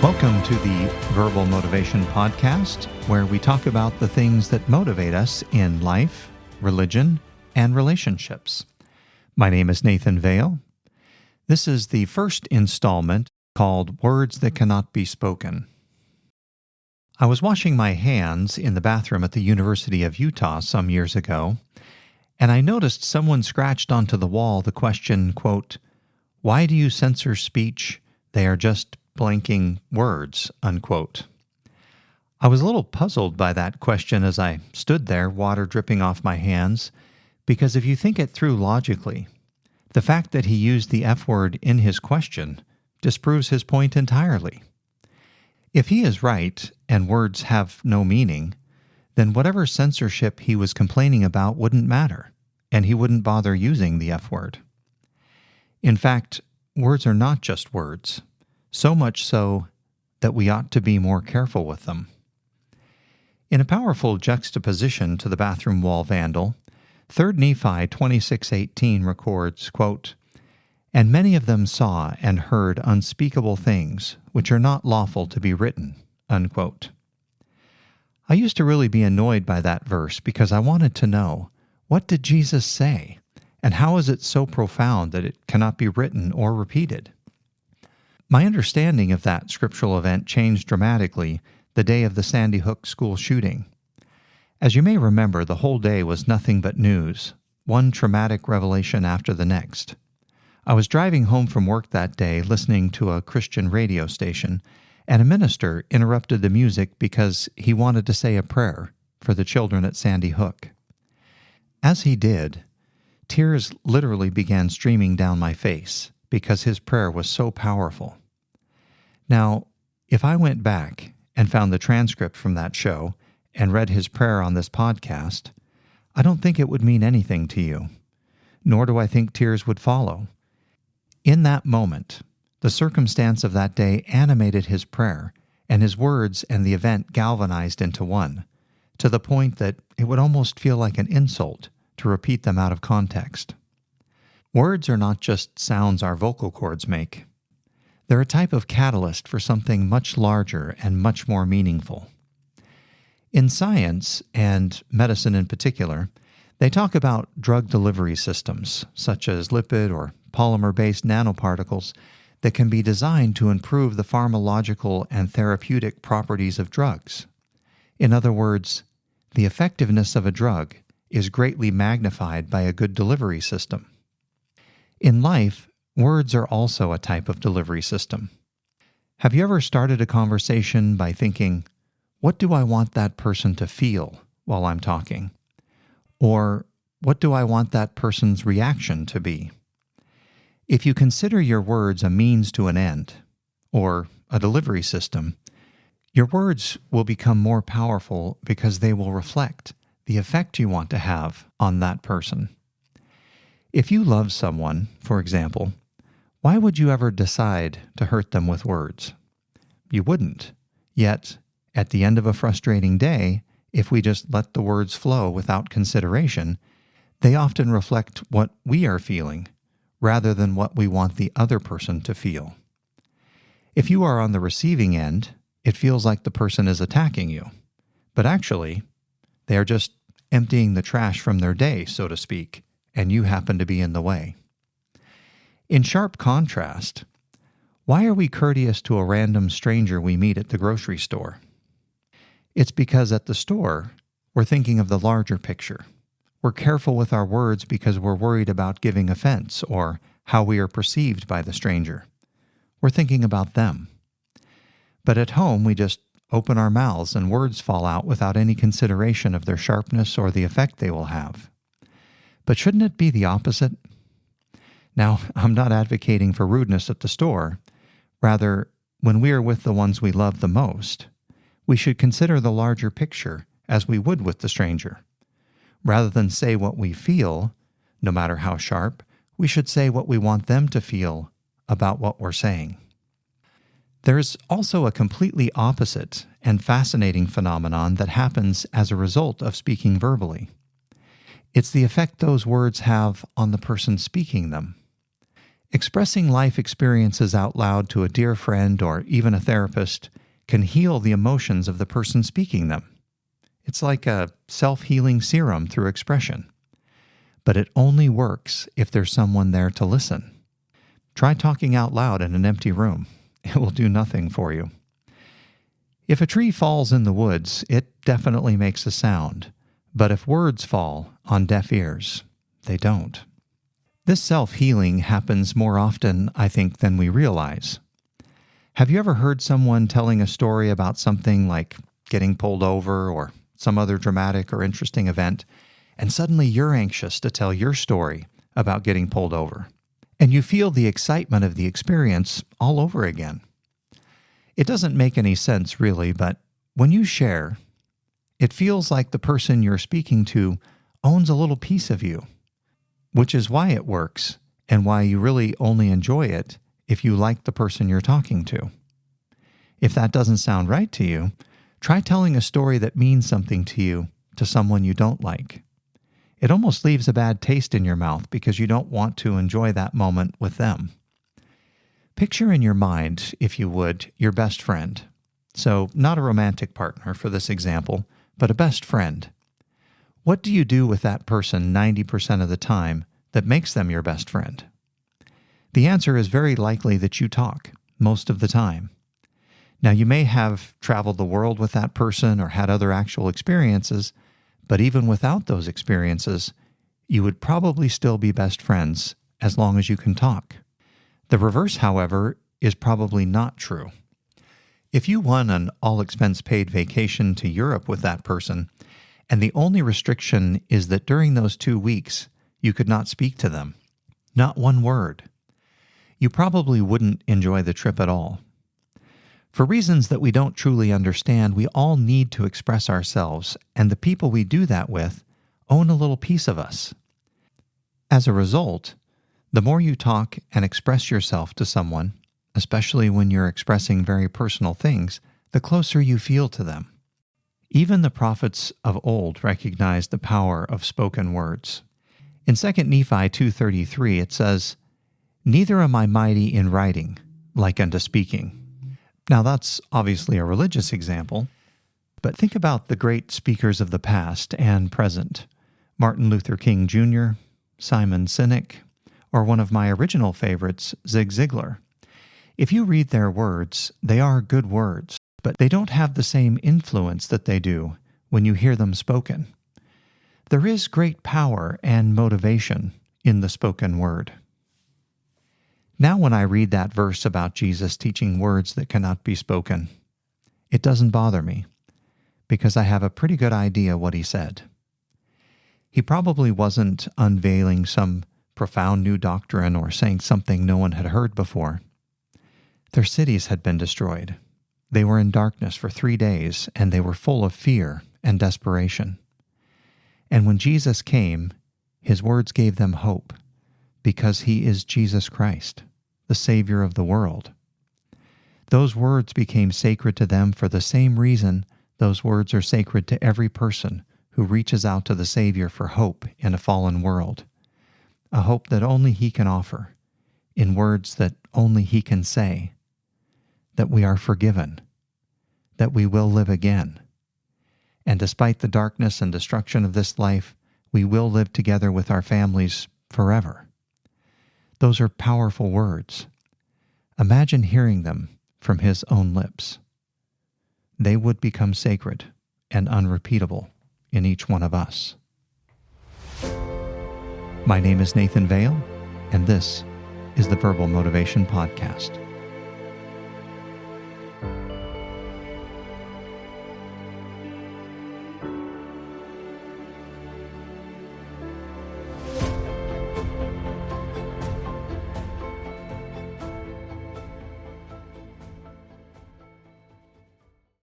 Welcome to the Verbal Motivation Podcast, where we talk about the things that motivate us in life, religion, and relationships. My name is Nathan Vale. This is the first installment called Words That Cannot Be Spoken. I was washing my hands in the bathroom at the University of Utah some years ago, and I noticed someone scratched onto the wall the question, quote, "Why do you censor speech? They are just blanking words," unquote. I was a little puzzled by that question as I stood there, water dripping off my hands, because if you think it through logically, the fact that he used the F word in his question disproves his point entirely. If he is right and words have no meaning, then whatever censorship he was complaining about wouldn't matter, and he wouldn't bother using the F word. In fact, words are not just words, so much so that we ought to be more careful with them. In a powerful juxtaposition to the bathroom wall vandal, 3 Nephi 26:18 records, quote, "And many of them saw and heard unspeakable things, which are not lawful to be written," unquote. I used to really be annoyed by that verse because I wanted to know, what did Jesus say, and how is it so profound that it cannot be written or repeated? My understanding of that scriptural event changed dramatically the day of the Sandy Hook school shooting. As you may remember, the whole day was nothing but news, one traumatic revelation after the next. I was driving home from work that day listening to a Christian radio station, and a minister interrupted the music because he wanted to say a prayer for the children at Sandy Hook. As he did, tears literally began streaming down my face because his prayer was so powerful. Now, if I went back and found the transcript from that show and read his prayer on this podcast, I don't think it would mean anything to you, nor do I think tears would follow. In that moment, the circumstance of that day animated his prayer, and his words and the event galvanized into one, to the point that it would almost feel like an insult to repeat them out of context. Words are not just sounds our vocal cords make. They're a type of catalyst for something much larger and much more meaningful. In science, and medicine in particular, they talk about drug delivery systems, such as lipid or polymer-based nanoparticles that can be designed to improve the pharmacological and therapeutic properties of drugs. In other words, the effectiveness of a drug is greatly magnified by a good delivery system. In life, words are also a type of delivery system. Have you ever started a conversation by thinking, what do I want that person to feel while I'm talking? Or what do I want that person's reaction to be? If you consider your words a means to an end, or a delivery system, your words will become more powerful because they will reflect the effect you want to have on that person. If you love someone, for example, why would you ever decide to hurt them with words? You wouldn't. Yet, at the end of a frustrating day, if we just let the words flow without consideration, they often reflect what we are feeling, rather than what we want the other person to feel. If you are on the receiving end, it feels like the person is attacking you, but actually, they are just emptying the trash from their day, so to speak, and you happen to be in the way. In sharp contrast, why are we courteous to a random stranger we meet at the grocery store? It's because at the store, we're thinking of the larger picture. We're careful with our words because we're worried about giving offense or how we are perceived by the stranger. We're thinking about them. But at home, we just open our mouths and words fall out without any consideration of their sharpness or the effect they will have. But shouldn't it be the opposite? Now, I'm not advocating for rudeness at the store. Rather, when we are with the ones we love the most, we should consider the larger picture as we would with the stranger. Rather than say what we feel, no matter how sharp, we should say what we want them to feel about what we're saying. There's also a completely opposite and fascinating phenomenon that happens as a result of speaking verbally. It's the effect those words have on the person speaking them. Expressing life experiences out loud to a dear friend or even a therapist can heal the emotions of the person speaking them. It's like a self-healing serum through expression. But it only works if there's someone there to listen. Try talking out loud in an empty room. It will do nothing for you. If a tree falls in the woods, it definitely makes a sound. But if words fall on deaf ears, they don't. This self-healing happens more often, I think, than we realize. Have you ever heard someone telling a story about something like getting pulled over or some other dramatic or interesting event, and suddenly you're anxious to tell your story about getting pulled over, and you feel the excitement of the experience all over again? It doesn't make any sense, really, but when you share, it feels like the person you're speaking to owns a little piece of you, which is why it works and why you really only enjoy it if you like the person you're talking to. If that doesn't sound right to you, try telling a story that means something to you to someone you don't like. It almost leaves a bad taste in your mouth because you don't want to enjoy that moment with them. Picture in your mind, if you would, your best friend. So, not a romantic partner for this example, but a best friend. What do you do with that person 90% of the time that makes them your best friend? The answer is very likely that you talk most of the time. Now, you may have traveled the world with that person or had other actual experiences, but even without those experiences, you would probably still be best friends as long as you can talk. The reverse, however, is probably not true. If you won an all-expense-paid vacation to Europe with that person, and the only restriction is that during those 2 weeks, you could not speak to them, not one word, you probably wouldn't enjoy the trip at all. For reasons that we don't truly understand, we all need to express ourselves, and the people we do that with own a little piece of us. As a result, the more you talk and express yourself to someone, especially when you're expressing very personal things, the closer you feel to them. Even the prophets of old recognized the power of spoken words. In 2 Nephi 2:33 it says, "Neither am I mighty in writing, like unto speaking." Now that's obviously a religious example, but think about the great speakers of the past and present. Martin Luther King Jr., Simon Sinek, or one of my original favorites, Zig Ziglar. If you read their words, they are good words, but they don't have the same influence that they do when you hear them spoken. There is great power and motivation in the spoken word. Now when I read that verse about Jesus teaching words that cannot be spoken, it doesn't bother me, because I have a pretty good idea what he said. He probably wasn't unveiling some profound new doctrine or saying something no one had heard before. Their cities had been destroyed. They were in darkness for 3 days, and they were full of fear and desperation. And when Jesus came, his words gave them hope, because he is Jesus Christ, the Savior of the world. Those words became sacred to them for the same reason those words are sacred to every person who reaches out to the Savior for hope in a fallen world, a hope that only he can offer, in words that only he can say, that we are forgiven, that we will live again, and despite the darkness and destruction of this life, we will live together with our families forever. Those are powerful words. Imagine hearing them from his own lips. They would become sacred and unrepeatable in each one of us. My name is Nathan Vale, and this is the Verbal Motivation Podcast.